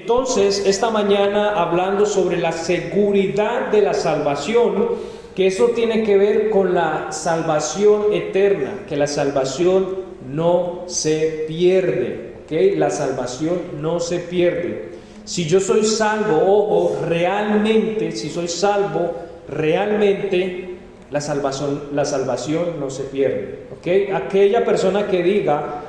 Entonces, esta mañana hablando sobre la seguridad de la salvación, que eso tiene que ver con la salvación eterna, que la salvación no se pierde, ¿ok? La salvación no se pierde. Si yo soy salvo, ojo, realmente, si soy salvo, realmente la salvación no se pierde, ¿ok? Aquella persona que diga,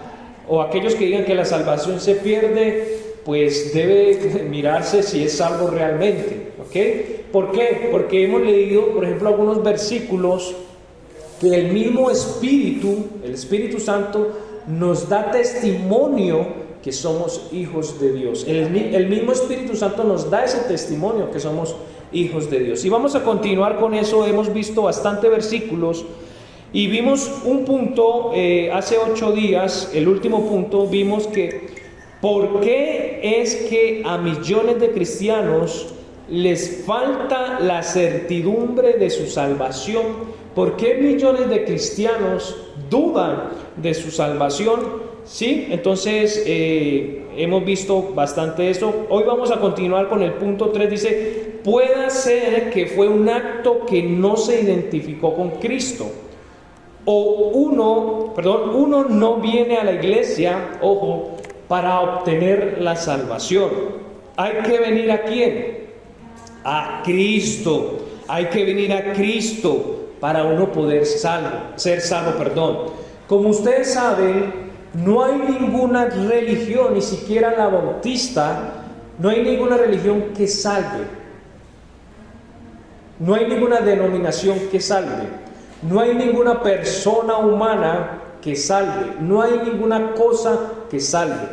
o aquellos que digan que la salvación se pierde, pues debe mirarse si es salvo realmente, ¿ok? ¿Por qué? Porque hemos leído, por ejemplo, algunos versículos que el mismo Espíritu, el Espíritu Santo, nos da testimonio que somos hijos de Dios. El mismo Espíritu Santo nos da ese testimonio que somos hijos de Dios. Y vamos a continuar con eso. Hemos visto bastante versículos y vimos un punto hace 8 días, el último punto, vimos que ¿por qué es que a millones de cristianos les falta la certidumbre de su salvación? ¿Por qué millones de cristianos dudan de su salvación? Sí, entonces hemos visto bastante eso. Hoy vamos a continuar con el punto 3. Dice, puede ser que fue un acto que no se identificó con Cristo. O uno no viene a la iglesia, ojo, para obtener la salvación. Hay que venir ¿a quién? A Cristo. Hay que venir a Cristo para uno poder ser salvo. Como ustedes saben, no hay ninguna religión, ni siquiera la bautista, no hay ninguna religión que salve. No hay ninguna denominación que salve. No hay ninguna persona humana que salve. No hay ninguna cosa que salve.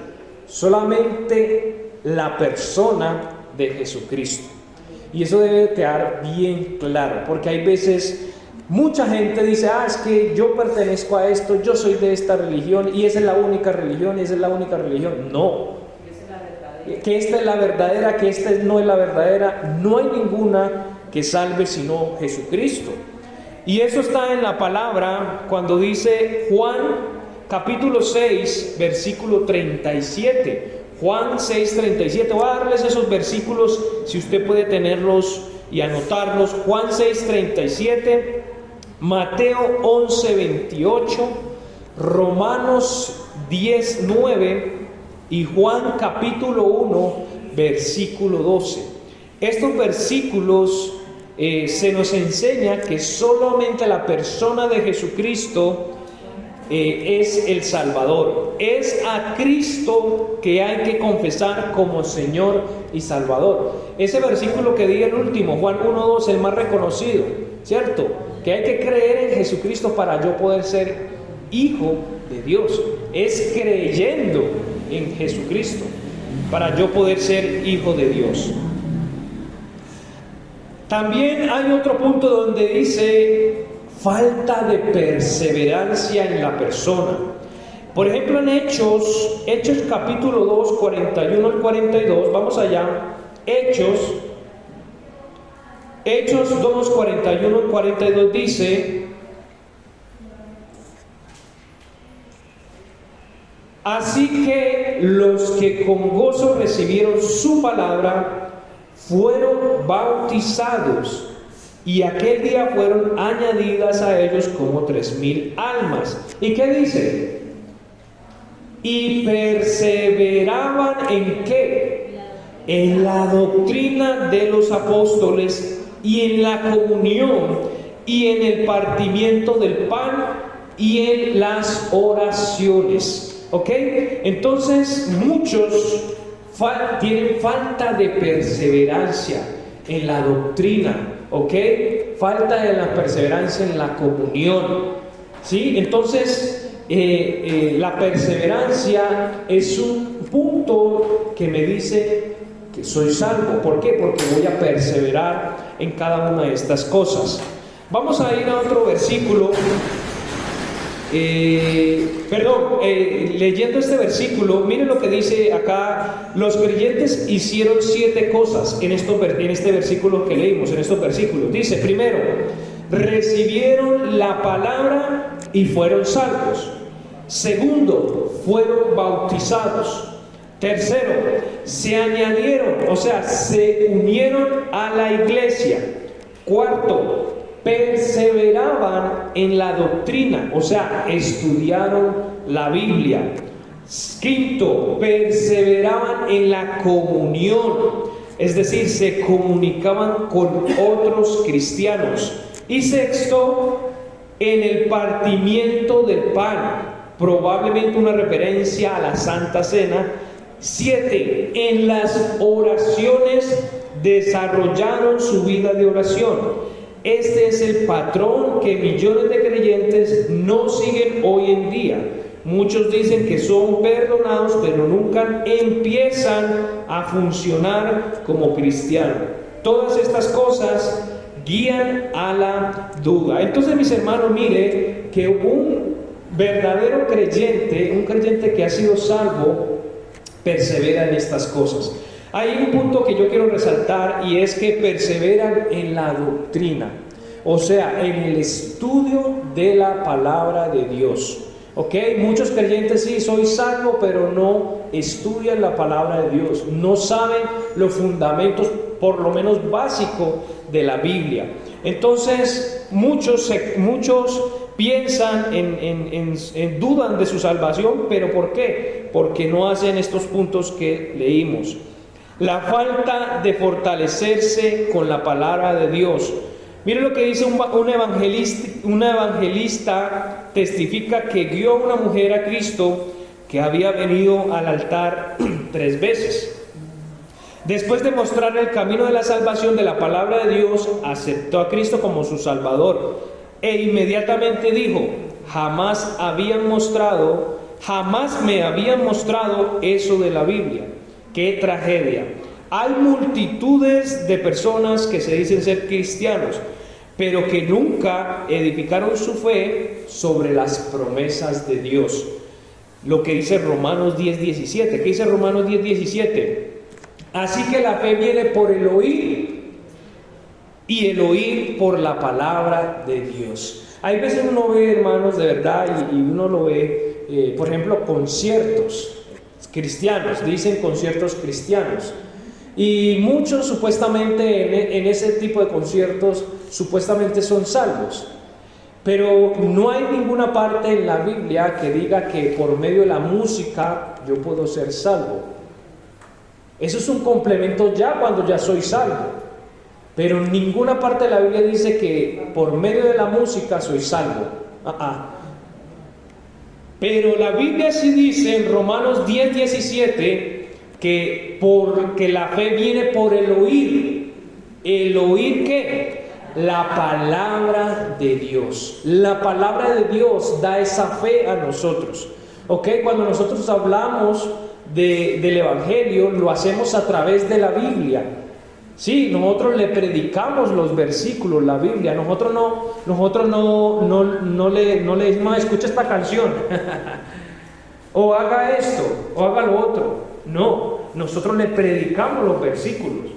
Solamente la persona de Jesucristo. Y eso debe quedar bien claro, porque hay veces mucha gente dice, es que yo pertenezco a esto, yo soy de esta religión y esa es la única religión, y esa es la única religión. No, que esta es la verdadera, que esta no es la verdadera. No hay ninguna que salve sino Jesucristo. Y eso está en la palabra cuando dice Juan capítulo 6 versículo 37. Juan 6:37. Voy a darles esos versículos si usted puede tenerlos y anotarlos. Juan 6:37, Mateo 11:28, Romanos 10:9 y Juan capítulo 1 versículo 12. Estos versículos se nos enseña que solamente la persona de Jesucristo es el Salvador. Es a Cristo que hay que confesar como Señor y Salvador. Ese versículo que di el último, Juan 1:2, el más reconocido, ¿cierto? Que hay que creer en Jesucristo para yo poder ser hijo de Dios. Es creyendo en Jesucristo para yo poder ser hijo de Dios. También hay otro punto donde dice falta de perseverancia en la persona. Por ejemplo, en Hechos capítulo 2, 41 al 42, vamos allá. Hechos 2, 41 al 42 dice: así que los que con gozo recibieron su palabra fueron bautizados, y aquel día fueron añadidas a ellos como 3,000 almas. ¿Y qué dice? Y perseveraban ¿en qué? En la doctrina de los apóstoles, y en la comunión, y en el partimiento del pan, y en las oraciones. ¿Ok? Entonces muchos tienen falta de perseverancia en la doctrina, ¿ok? Falta de la perseverancia en la comunión, ¿sí? Entonces la perseverancia es un punto que me dice que soy salvo. ¿Por qué? Porque voy a perseverar en cada una de estas cosas. Vamos a ir a otro versículo. Leyendo este versículo, miren lo que dice acá. Los creyentes hicieron 7 cosas en este versículo que leímos, en estos versículos. Dice, primero, recibieron la palabra y fueron salvos. Segundo, fueron bautizados. Tercero, se añadieron, o sea, se unieron a la iglesia. Cuarto, perseveraban en la doctrina, o sea, estudiaron la Biblia. Quinto, perseveraban en la comunión, es decir, se comunicaban con otros cristianos. Y sexto, en el partimiento del pan, probablemente una referencia a la Santa Cena. 7. En las oraciones desarrollaron su vida de oración. Este es el patrón que millones de creyentes no siguen hoy en día. Muchos dicen que son perdonados, pero nunca empiezan a funcionar como cristianos. Todas estas cosas guían a la duda. Entonces, mis hermanos, mire que un verdadero creyente, un creyente que ha sido salvo, persevera en estas cosas. Hay un punto que yo quiero resaltar, y es que perseveran en la doctrina, o sea, en el estudio de la palabra de Dios. ¿Ok? Muchos creyentes sí, soy salvo, pero no estudian la palabra de Dios, no saben los fundamentos, por lo menos básicos, de la Biblia. Entonces, muchos piensan dudan de su salvación, pero ¿por qué? Porque no hacen estos puntos que leímos. La falta de fortalecerse con la palabra de Dios. Mire lo que dice un evangelista, testifica que guió a una mujer a Cristo que había venido al altar 3 veces. Después de mostrar el camino de la salvación de la palabra de Dios, aceptó a Cristo como su Salvador e inmediatamente dijo: jamás me habían mostrado eso de la Biblia. ¡Qué tragedia! Hay multitudes de personas que se dicen ser cristianos, pero que nunca edificaron su fe sobre las promesas de Dios. Lo que dice Romanos 10:17. ¿Qué dice Romanos 10:17? Así que la fe viene por el oír, y el oír por la palabra de Dios. Hay veces uno ve, hermanos, de verdad, y uno lo ve, por ejemplo, conciertos cristianos, dicen conciertos cristianos. Y muchos supuestamente en ese tipo de conciertos supuestamente son salvos. Pero no hay ninguna parte en la Biblia que diga que por medio de la música yo puedo ser salvo. Eso es un complemento ya cuando ya soy salvo. Pero en ninguna parte de la Biblia dice que por medio de la música soy salvo. Pero la Biblia sí dice en Romanos 10:17 que porque la fe viene por el oír. ¿El oír qué? La palabra de Dios. La palabra de Dios da esa fe a nosotros. ¿Ok? Cuando nosotros hablamos del Evangelio, lo hacemos a través de la Biblia. Sí, nosotros le predicamos los versículos, la Biblia. Nosotros no le decimos: escucha esta canción o haga esto o haga lo otro. No, nosotros le predicamos los versículos.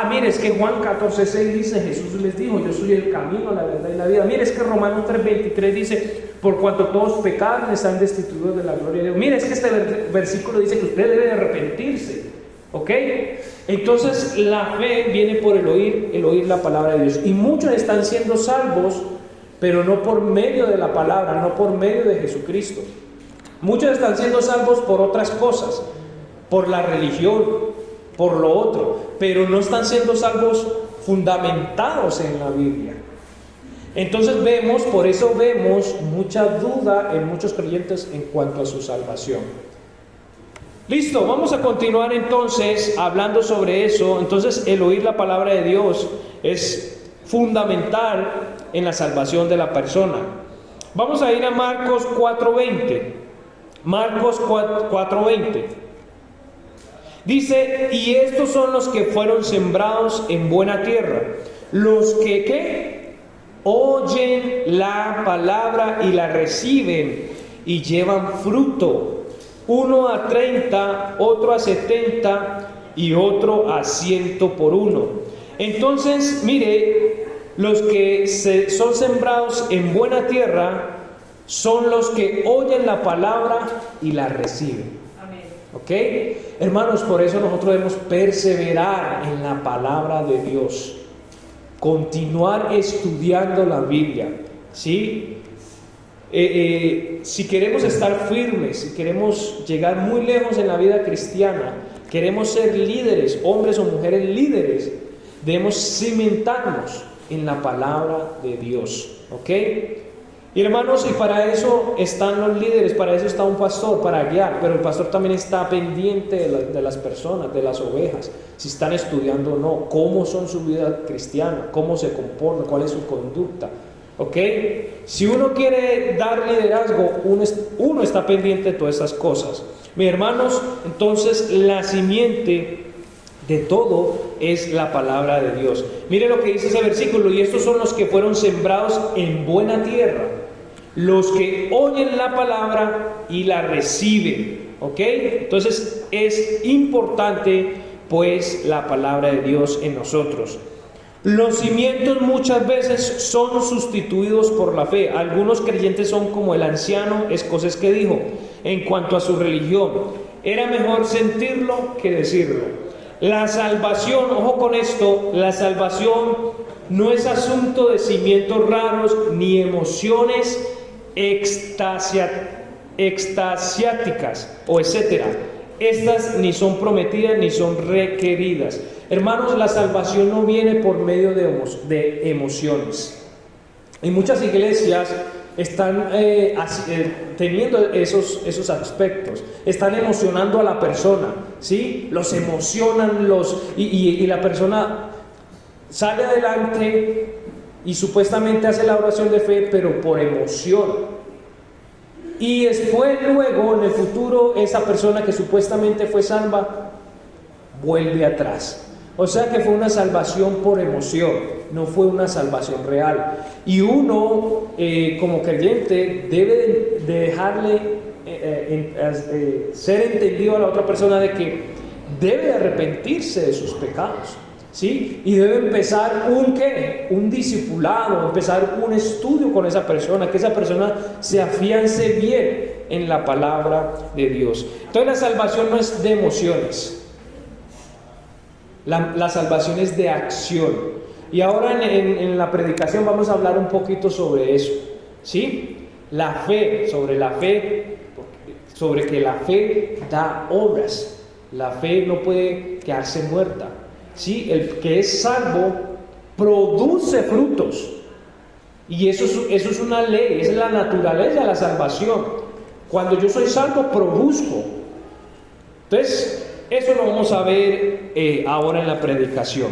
Mire, es que Juan 14:6 dice: Jesús les dijo: yo soy el camino, la verdad y la vida. Mire, es que Romanos 3:23 dice: por cuanto todos pecaron, están destituidos de la gloria de Dios. Mire, es que este versículo dice que usted debe arrepentirse. ¿Ok? Entonces la fe viene por el oír la palabra de Dios. Y muchos están siendo salvos, pero no por medio de la palabra, no por medio de Jesucristo. Muchos están siendo salvos por otras cosas, por la religión, por lo otro, pero no están siendo salvos fundamentados en la Biblia. Entonces por eso vemos mucha duda en muchos creyentes en cuanto a su salvación. Listo, vamos a continuar entonces hablando sobre eso. Entonces el oír la palabra de Dios es fundamental en la salvación de la persona. Vamos a ir a Marcos 4:20. Marcos 4:20. Dice: y estos son los que fueron sembrados en buena tierra, los que ¿qué? Oyen la palabra y la reciben y llevan fruto, uno a 30, otro a 70 y otro a 100 por uno. Entonces, mire, los que son sembrados en buena tierra son los que oyen la palabra y la reciben. ¿Ok? Hermanos, por eso nosotros debemos perseverar en la palabra de Dios. Continuar estudiando la Biblia. ¿Sí? Si queremos estar firmes, si queremos llegar muy lejos en la vida cristiana, queremos ser líderes, hombres o mujeres líderes, debemos cimentarnos en la palabra de Dios. ¿Ok? Y hermanos, y para eso están los líderes, para eso está un pastor, para guiar, pero el pastor también está pendiente de las personas, de las ovejas, si están estudiando o no, cómo son su vida cristiana, cómo se comportan, cuál es su conducta. ¿Ok? Si uno quiere dar liderazgo, uno está pendiente de todas esas cosas. Mis hermanos, entonces la simiente de todo es la palabra de Dios. Mire lo que dice ese versículo: y estos son los que fueron sembrados en buena tierra, los que oyen la palabra y la reciben. ¿Ok? Entonces es importante pues la palabra de Dios en nosotros. Los cimientos muchas veces son sustituidos por la fe. Algunos creyentes son como el anciano escocés que dijo en cuanto a su religión: era mejor sentirlo que decirlo. La salvación, ojo con esto, la salvación no es asunto de cimientos raros ni emociones extasiáticas o etcétera. Estas ni son prometidas ni son requeridas. Hermanos, la salvación no viene por medio de emociones. Y muchas iglesias están teniendo esos aspectos, están emocionando a la persona, ¿sí? Los emocionan, y la persona sale adelante y supuestamente hace la oración de fe, pero por emoción. Y después, luego, en el futuro, esa persona que supuestamente fue salva vuelve atrás. O sea que fue una salvación por emoción, no fue una salvación real. Y uno, como creyente, debe de dejarle ser entendido a la otra persona de que debe de arrepentirse de sus pecados, ¿sí? Y debe empezar un discipulado, empezar un estudio con esa persona, que esa persona se afiance bien en la palabra de Dios. Entonces la salvación no es de emociones. La salvación es de acción. Y ahora en la predicación vamos a hablar un poquito sobre eso, ¿sí? La fe, sobre que la fe da obras. La fe no puede quedarse muerta, ¿sí? El que es salvo produce frutos. Y eso es una ley, es la naturaleza de la salvación. Cuando yo soy salvo, produzco. Entonces, eso lo vamos a ver ahora en la predicación.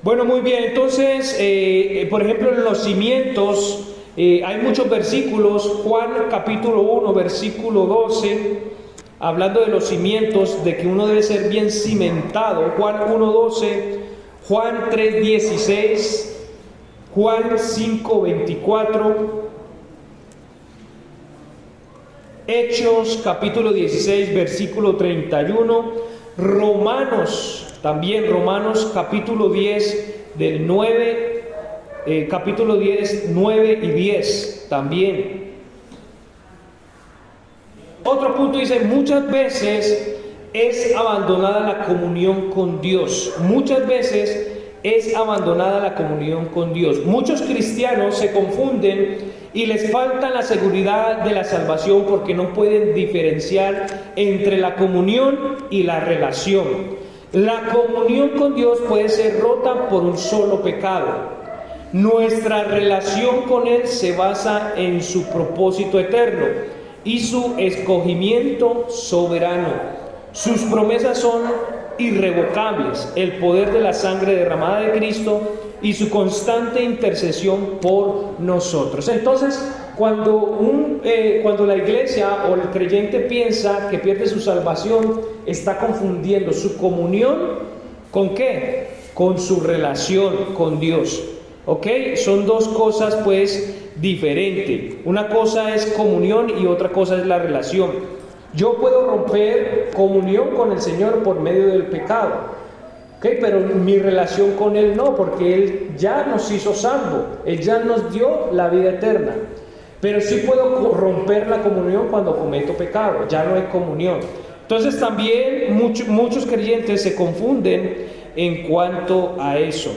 Bueno, muy bien. Entonces, por ejemplo, en los cimientos hay muchos versículos. Juan capítulo 1, versículo 12, hablando de los cimientos, de que uno debe ser bien cimentado. Juan 1, 12, Juan 3, 16, Juan 5, 24. Hechos capítulo 16 versículo 31, Romanos capítulo 10 del 9, capítulo 10, 9 y 10 también. Otro punto dice: muchas veces es abandonada la comunión con Dios. Muchas veces es abandonada la comunión con Dios. Muchos cristianos se confunden y les falta la seguridad de la salvación porque no pueden diferenciar entre la comunión y la relación. La comunión con Dios puede ser rota por un solo pecado. Nuestra relación con Él se basa en su propósito eterno y su escogimiento soberano. Sus promesas son irrevocables, el poder de la sangre derramada de Cristo y su constante intercesión por nosotros. Entonces, cuando la iglesia o el creyente piensa que pierde su salvación, está confundiendo su comunión ¿con qué? Con su relación con Dios. ¿Ok? Son dos cosas pues diferentes. Una cosa es comunión y otra cosa es la relación. Yo puedo romper comunión con el Señor por medio del pecado. ¿ok? Pero mi relación con Él no, porque Él ya nos hizo salvo, Él ya nos dio la vida eterna. Pero sí puedo romper la comunión cuando cometo pecado, ya no hay comunión. Entonces también muchos creyentes se confunden en cuanto a eso.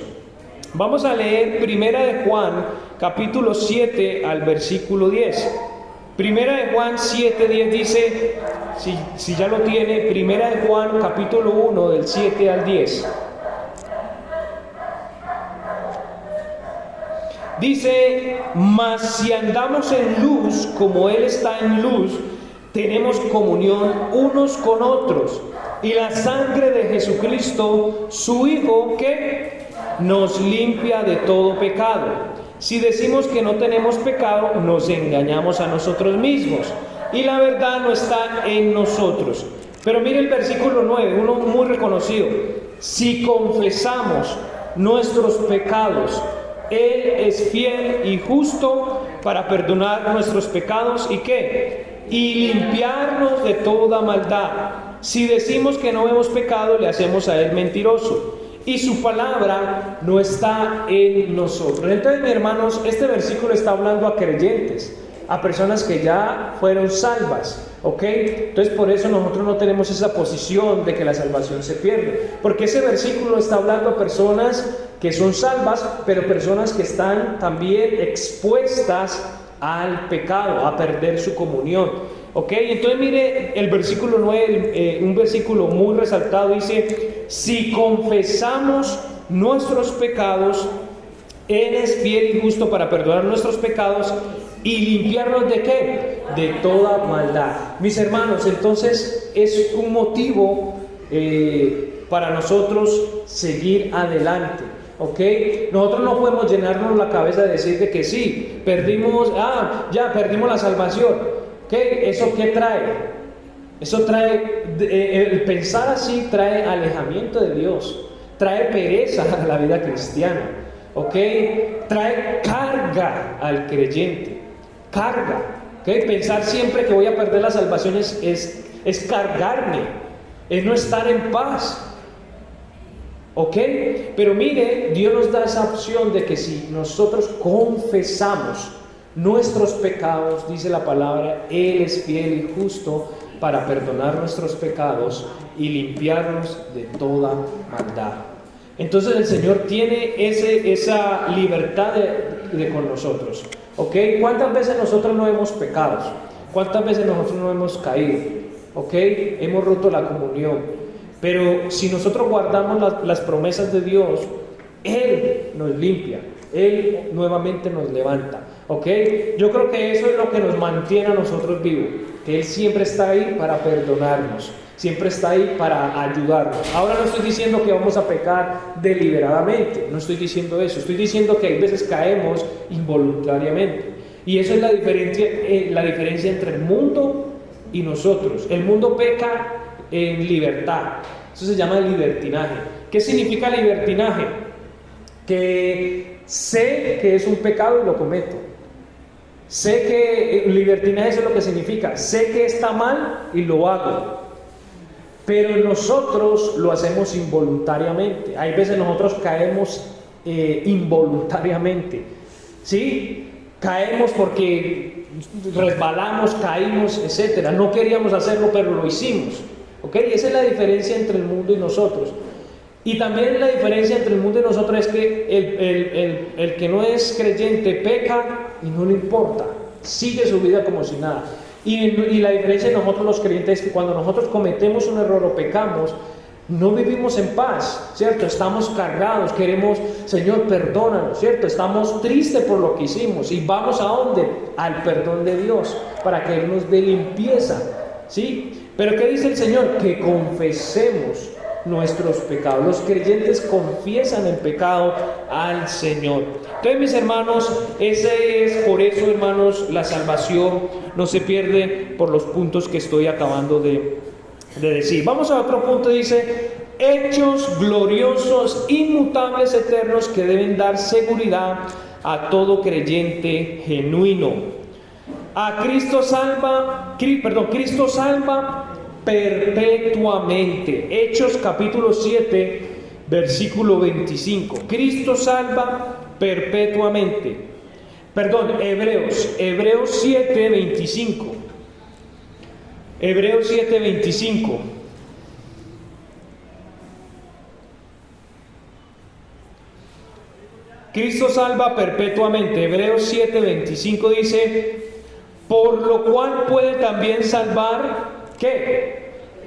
Vamos a leer Primera de Juan, capítulo 7 al versículo 10. Primera de Juan 7:10 dice, si ya lo tiene, Primera de Juan, capítulo 1, del 7 al 10. Dice, mas si andamos en luz, como Él está en luz, tenemos comunión unos con otros. Y la sangre de Jesucristo, su Hijo, que nos limpia de todo pecado. Si decimos que no tenemos pecado, nos engañamos a nosotros mismos, y la verdad no está en nosotros. Pero mire el versículo 9, uno muy reconocido. Si confesamos nuestros pecados, Él es fiel y justo para perdonar nuestros pecados y ¿qué? Y limpiarnos de toda maldad. Si decimos que no hemos pecado, le hacemos a Él mentiroso, y su palabra no está en nosotros. Entonces, mis hermanos, este versículo está hablando a creyentes, a personas que ya fueron salvas, ¿ok? Entonces, por eso nosotros no tenemos esa posición de que la salvación se pierde, porque ese versículo está hablando a personas que son salvas, pero personas que están también expuestas al pecado, a perder su comunión, ¿ok? Entonces mire el versículo 9, un versículo muy resaltado, dice, si confesamos nuestros pecados, Él es fiel y justo para perdonar nuestros pecados y limpiarnos ¿de qué? De toda maldad. Mis hermanos, entonces es un motivo para nosotros seguir adelante. ¿Ok? Nosotros no podemos llenarnos la cabeza de decir de que sí, perdimos la salvación. ¿Ok? ¿Eso qué trae? Eso trae, el pensar así trae alejamiento de Dios, trae pereza a la vida cristiana. ¿Ok? Trae carga al creyente, carga. ¿Ok? Pensar siempre que voy a perder la salvación es cargarme, es no estar en paz. ¿Ok? Pero mire, Dios nos da esa opción de que si nosotros confesamos nuestros pecados, dice la palabra, Él es fiel y justo para perdonar nuestros pecados y limpiarnos de toda maldad. Entonces el Señor tiene esa libertad de con nosotros. ¿Ok? ¿Cuántas veces nosotros no hemos pecado? ¿Cuántas veces nosotros no hemos caído? ¿Ok? Hemos roto la comunión. Pero si nosotros guardamos las promesas de Dios, Él nos limpia, Él nuevamente nos levanta, ¿ok? Yo creo que eso es lo que nos mantiene a nosotros vivos, que Él siempre está ahí para perdonarnos, siempre está ahí para ayudarnos. Ahora no estoy diciendo que vamos a pecar deliberadamente, no estoy diciendo eso, estoy diciendo que hay veces caemos involuntariamente. Y eso es la diferencia entre el mundo y nosotros. El mundo peca en libertad, eso se llama libertinaje. ¿Qué significa libertinaje? Que sé que es un pecado y lo cometo. Sé que libertinaje eso es lo que significa, sé que está mal y lo hago, pero nosotros lo hacemos involuntariamente. Hay veces nosotros caemos involuntariamente, ¿sí? Caemos porque resbalamos, caímos, etcétera. No queríamos hacerlo, pero lo hicimos. ¿Ok? Esa es la diferencia entre el mundo y nosotros. Y también la diferencia entre el mundo y nosotros es que el que no es creyente peca y no le importa, sigue su vida como si nada. Y la diferencia de nosotros los creyentes es que cuando nosotros cometemos un error o pecamos, no vivimos en paz, ¿cierto? Estamos cargados, queremos, Señor, perdónanos, ¿cierto? Estamos tristes por lo que hicimos y vamos ¿a dónde? Al perdón de Dios, para que Él nos dé limpieza, ¿sí? Pero ¿qué dice el Señor? Que confesemos nuestros pecados. Los creyentes confiesan el pecado al Señor. Entonces, mis hermanos, por eso, hermanos, la salvación no se pierde por los puntos que estoy acabando de decir. Vamos a otro punto, dice, hechos gloriosos, inmutables, eternos, que deben dar seguridad a todo creyente genuino. Cristo salva perpetuamente. Hechos capítulo 7, versículo 25. Cristo salva perpetuamente. Perdón, Hebreos 7, 25. Hebreos 7, 25. Cristo salva perpetuamente. Hebreos 7, 25 dice: por lo cual puede también salvar, ¿qué?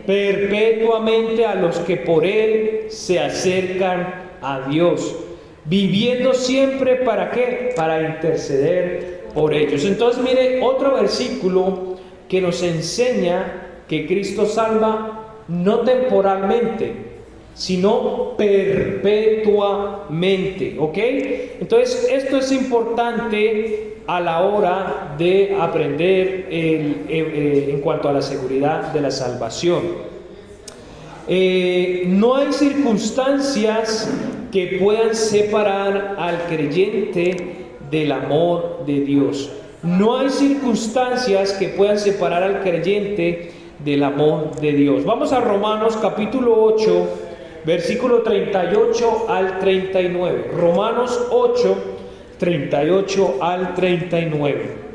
Perpetuamente a los que por Él se acercan a Dios, viviendo siempre, ¿para qué? Para interceder por ellos. Entonces mire otro versículo que nos enseña que Cristo salva no temporalmente, sino perpetuamente, ¿ok? Entonces esto es importante a la hora de aprender en cuanto a la seguridad de la salvación. No hay circunstancias que puedan separar al creyente del amor de Dios. No hay circunstancias que puedan separar al creyente del amor de Dios. Vamos a Romanos capítulo 8, versículo 38 al 39. Romanos 8, 38 al 39.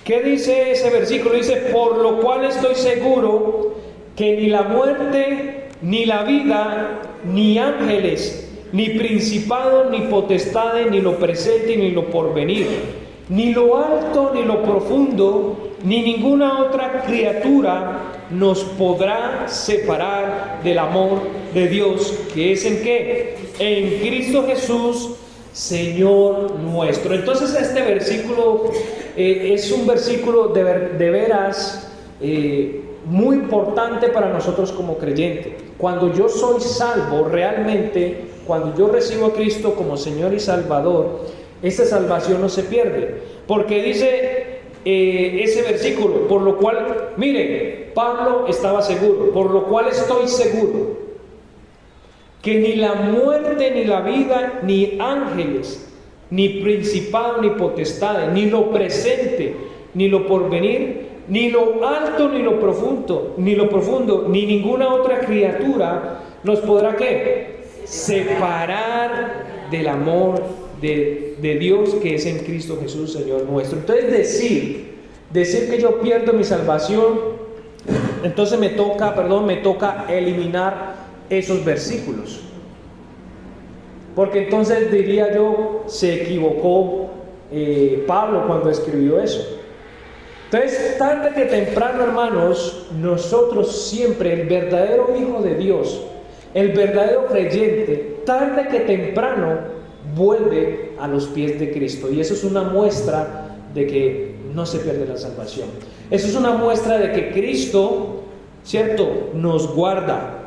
¿Qué dice ese versículo? Dice: por lo cual estoy seguro que ni la muerte, ni la vida, ni ángeles, ni principados, ni potestades, ni lo presente, ni lo porvenir, ni lo alto, ni lo profundo, ni ninguna otra criatura nos podrá separar del amor de Dios, que es ¿en qué? En Cristo Jesús, Señor nuestro. Entonces este versículo es un versículo de veras muy importante para nosotros como creyentes. Cuando yo soy salvo realmente, cuando yo recibo a Cristo como Señor y Salvador, esa salvación no se pierde, porque dice ese versículo, por lo cual, mire, Pablo estaba seguro, por lo cual estoy seguro que ni la muerte, ni la vida, ni ángeles, ni principado, ni potestades, ni lo presente, ni lo porvenir, ni lo alto, ni lo profundo, ni ninguna otra criatura nos podrá ¿qué? Separar del amor de Dios que es en Cristo Jesús, Señor nuestro. Entonces decir que yo pierdo mi salvación, entonces me toca eliminar esos versículos, porque entonces diría yo, se equivocó Pablo cuando escribió eso. Entonces, tarde que temprano, hermanos, nosotros siempre, el verdadero Hijo de Dios, el verdadero creyente, tarde que temprano vuelve a los pies de Cristo, y eso es una muestra de que no se pierde la salvación. Eso es una muestra de que Cristo, ¿cierto?, nos guarda.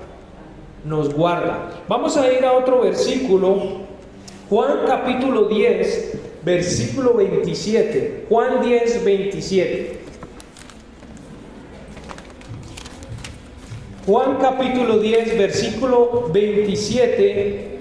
Vamos a ir a otro versículo, Juan capítulo 10, versículo 27. Juan 10, 27. Juan capítulo 10, versículo 27.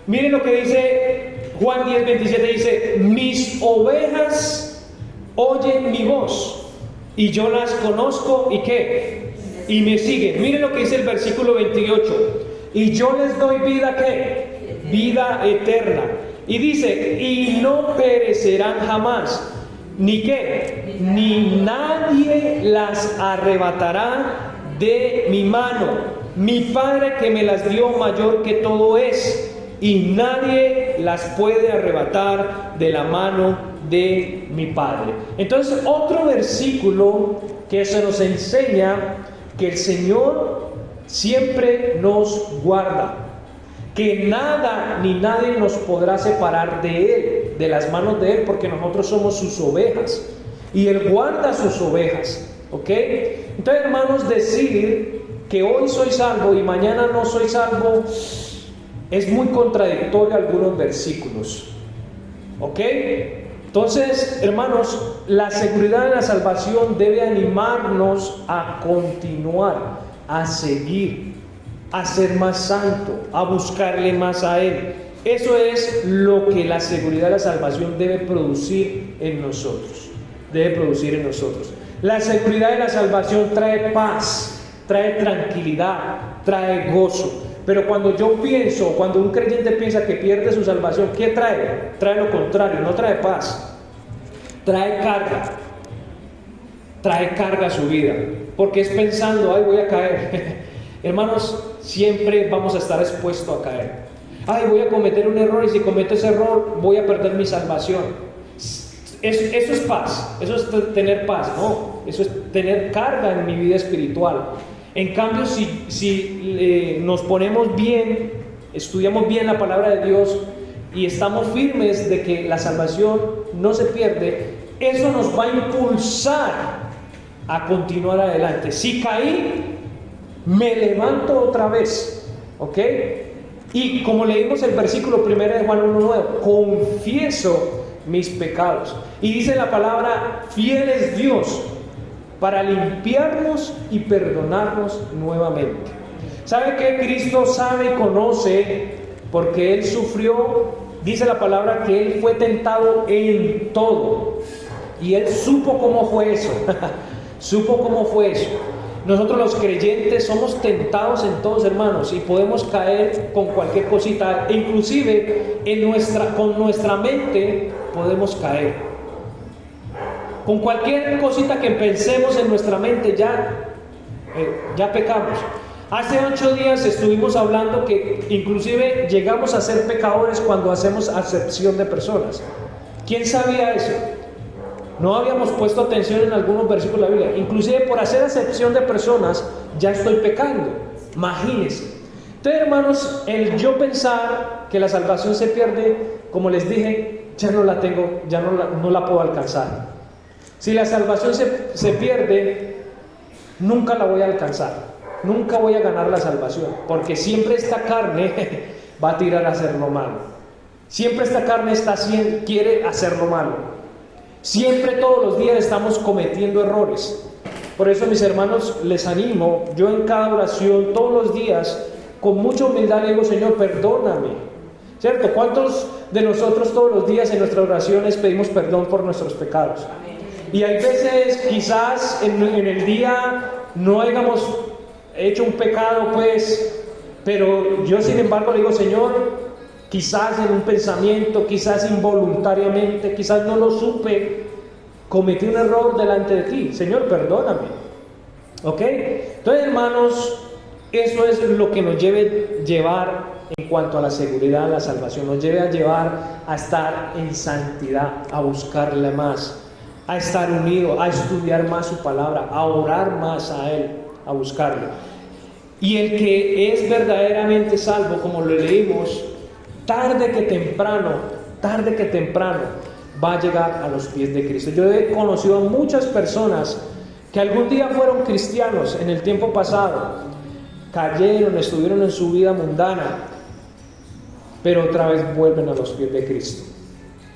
Miren lo que dice Juan 10, 27. Dice: mis ovejas oyen mi voz, y yo las conozco, ¿y qué? Y me siguen. Miren lo que dice el versículo 28. Y yo les doy vida, ¿qué? Vida eterna. Y dice: y no perecerán jamás, ni qué, ni nadie las arrebatará de mi mano. Mi Padre que me las dio mayor que todo es, y nadie las puede arrebatar de la mano de mi Padre. Entonces, otro versículo que se nos enseña que el Señor siempre nos guarda, que nada ni nadie nos podrá separar de Él, de las manos de Él, porque nosotros somos sus ovejas y Él guarda sus ovejas, ¿ok? Entonces, hermanos, decir que hoy soy salvo y mañana no soy salvo es muy contradictorio a algunos versículos, ¿ok? Entonces, hermanos, la seguridad de la salvación debe animarnos a continuar, a seguir, a ser más santo, a buscarle más a Él. Eso es lo que la seguridad de la salvación debe producir en nosotros. Debe producir en nosotros. La seguridad de la salvación trae paz, trae tranquilidad, trae gozo. Pero cuando cuando un creyente piensa que pierde su salvación, ¿qué trae? Trae lo contrario, no trae paz. Trae carga a su vida, porque es pensando, ay, voy a caer. Hermanos, siempre vamos a estar expuestos a caer. Ay, voy a cometer un error y si cometo ese error voy a perder mi salvación. Eso es paz, eso es tener paz, no, eso es tener carga en mi vida espiritual. En cambio, si nos ponemos bien, estudiamos bien la palabra de Dios y estamos firmes de que la salvación no se pierde, eso nos va a impulsar a continuar adelante. Si caí, me levanto otra vez, ¿ok? Y como leímos el versículo 1 de Juan 1:9, confieso mis pecados. Y dice la palabra, fiel es Dios para limpiarnos y perdonarnos nuevamente. ¿Sabe qué? Cristo sabe y conoce, porque Él sufrió, dice la palabra que Él fue tentado en todo. Y Él supo cómo fue eso. Supo cómo fue eso. Nosotros los creyentes somos tentados en todos, hermanos, y podemos caer con cualquier cosita, inclusive con nuestra mente podemos caer. Con cualquier cosita que pensemos en nuestra mente ya pecamos. Hace 8 días estuvimos hablando que inclusive llegamos a ser pecadores cuando hacemos acepción de personas. ¿Quién sabía eso? No habíamos puesto atención en algunos versículos de la Biblia. Inclusive por hacer acepción de personas ya estoy pecando. Imagínense. Entonces, hermanos, el yo pensar que la salvación se pierde, como les dije, ya no la tengo, no la puedo alcanzar. Si la salvación se pierde, nunca la voy a alcanzar. Nunca voy a ganar la salvación, porque siempre esta carne va a tirar a hacer lo malo. Siempre esta carne quiere hacer lo malo. Siempre, todos los días estamos cometiendo errores. Por eso, mis hermanos, les animo, yo en cada oración, todos los días, con mucha humildad le digo, Señor, perdóname. ¿Cierto? ¿Cuántos de nosotros todos los días en nuestras oraciones pedimos perdón por nuestros pecados? Y hay veces, quizás en el día no hayamos hecho un pecado, pero yo sin embargo le digo, Señor, quizás en un pensamiento, quizás involuntariamente, quizás no lo supe, cometí un error delante de ti. Señor, perdóname. ¿Ok? Entonces, hermanos, eso es lo que nos debe llevar en cuanto a la seguridad, la salvación. Nos debe a llevar a estar en santidad, a buscarle más, a estar unido, a estudiar más su palabra, a orar más a Él, a buscarle. Y el que es verdaderamente salvo, como lo leímos, tarde que temprano va a llegar a los pies de Cristo. Yo he conocido a muchas personas que algún día fueron cristianos en el tiempo pasado, cayeron, estuvieron en su vida mundana, pero otra vez vuelven a los pies de Cristo.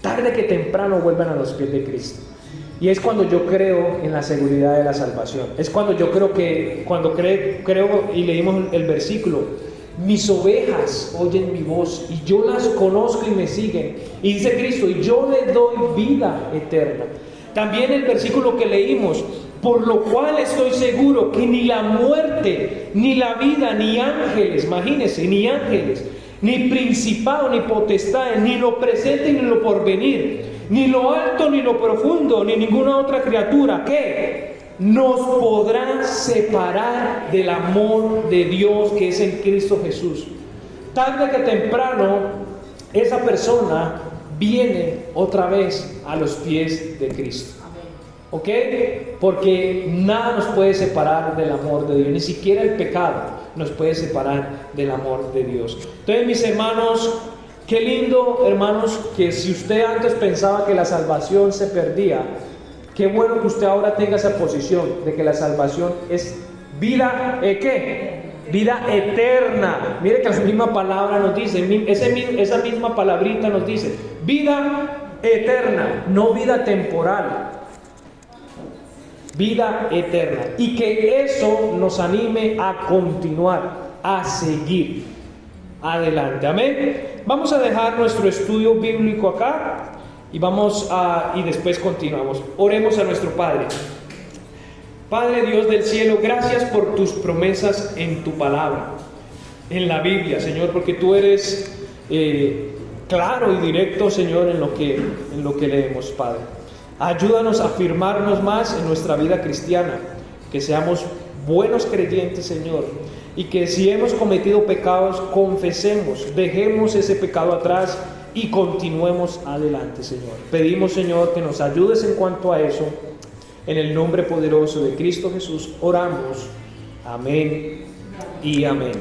Tarde que temprano vuelven a los pies de Cristo. Y es cuando yo creo en la seguridad de la salvación. Es cuando yo creo creo y leímos el versículo, mis ovejas oyen mi voz y yo las conozco y me siguen. Y dice Cristo, y yo les doy vida eterna. También el versículo que leímos, por lo cual estoy seguro que ni la muerte, ni la vida, ni ángeles, imagínense, ni ángeles, ni principado, ni potestad, ni lo presente, ni lo porvenir, ni lo alto, ni lo profundo, ni ninguna otra criatura, ¿qué? Nos podrá separar del amor de Dios que es en Cristo Jesús. Tarde que temprano, esa persona viene otra vez a los pies de Cristo. ¿Ok? Porque nada nos puede separar del amor de Dios, ni siquiera el pecado nos puede separar del amor de Dios. Entonces, mis hermanos, qué lindo, hermanos, que si usted antes pensaba que la salvación se perdía, qué bueno que usted ahora tenga esa posición de que la salvación es vida, ¿qué? Vida eterna. Mire que la misma palabra nos dice, esa misma palabrita nos dice, vida eterna, no vida temporal. Vida eterna. Y que eso nos anime a continuar, a seguir adelante. Amén. vamos a dejar nuestro estudio bíblico acá y después continuamos. Oremos a nuestro Padre. Padre Dios del cielo, gracias por tus promesas en tu palabra, en la Biblia, Señor, porque tú eres claro y directo, Señor, en lo que leemos, Padre. Ayúdanos a afirmarnos más en nuestra vida cristiana, que seamos buenos creyentes, Señor, y que si hemos cometido pecados, confesemos, dejemos ese pecado atrás y continuemos adelante, Señor. Pedimos, Señor, que nos ayudes en cuanto a eso. En el nombre poderoso de Cristo Jesús oramos. Amén y amén.